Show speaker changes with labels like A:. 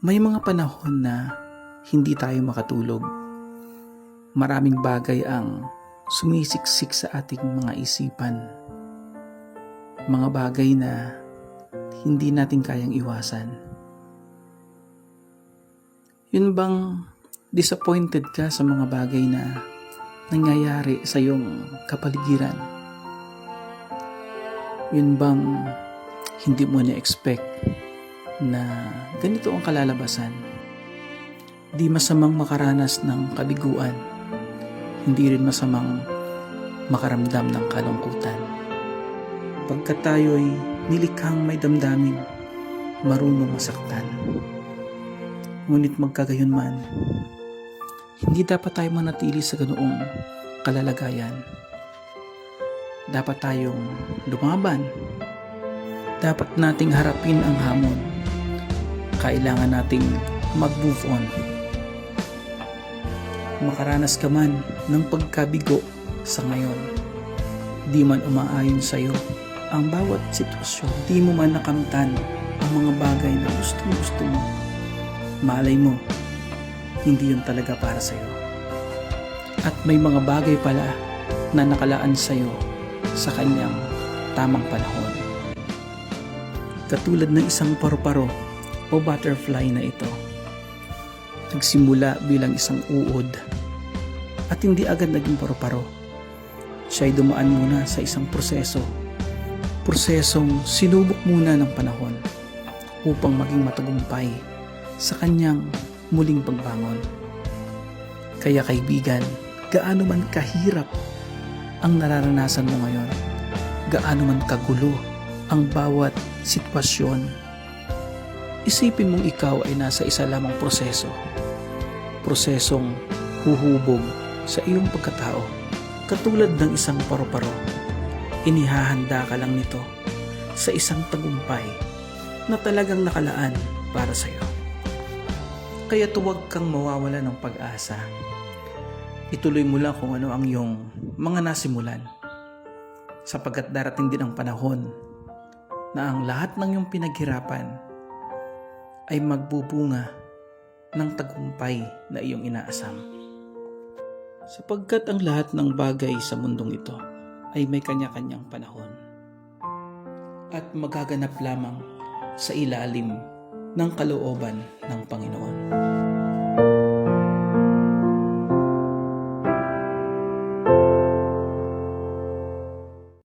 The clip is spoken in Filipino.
A: May mga panahon na hindi tayo makatulog. Maraming bagay ang sumisiksik sa ating mga isipan. Mga bagay na hindi natin kayang iwasan. Yun bang disappointed ka sa mga bagay na nangyayari sa iyong kapaligiran? Yun bang hindi mo na-expect na ganito ang kalalabasan? Di masamang makaranas ng kabiguan, hindi rin masamang makaramdam ng kalungkutan. Pagkat tayo'y nilikhang may damdamin, marunong masaktan. Ngunit magkagayunman, hindi dapat tayo manatili sa ganoong kalalagayan. Dapat tayong lumaban. Dapat nating harapin ang hamon. Kailangan nating mag-move on. Makaranas ka man ng pagkabigo sa ngayon, di man umaayon sa'yo ang bawat sitwasyon, di mo man nakamtan ang mga bagay na gusto mo, malay mo, hindi yun talaga para sa'yo. At may mga bagay pala na nakalaan sa'yo sa kanyang tamang panahon. Katulad ng isang paru-paro o butterfly na ito. Nagsimula bilang isang uod at hindi agad naging paru-paro. Siya'y dumaan muna sa isang prosesong sinubok muna ng panahon upang maging matagumpay sa kanyang muling pagbangon. Kaya kaibigan, gaano man kahirap ang nararanasan mo ngayon, gaano man kagulo ang bawat sitwasyon, isipin mong ikaw ay nasa isa lamang prosesong huhubog sa iyong pagkatao. Katulad ng isang paru-paro, inihahanda ka lang nito sa isang tagumpay na talagang nakalaan para sa iyo. Kaya huwag kang mawawala ng pag-asa. Ituloy mo lang kung ano ang iyong mga nasimulan, sapagkat darating din ang panahon na ang lahat ng iyong pinaghirapan ay magbubunga ng tagumpay na iyong inaasam. Sapagkat ang lahat ng bagay sa mundong ito ay may kanya-kanyang panahon at magaganap lamang sa ilalim ng kalooban ng Panginoon.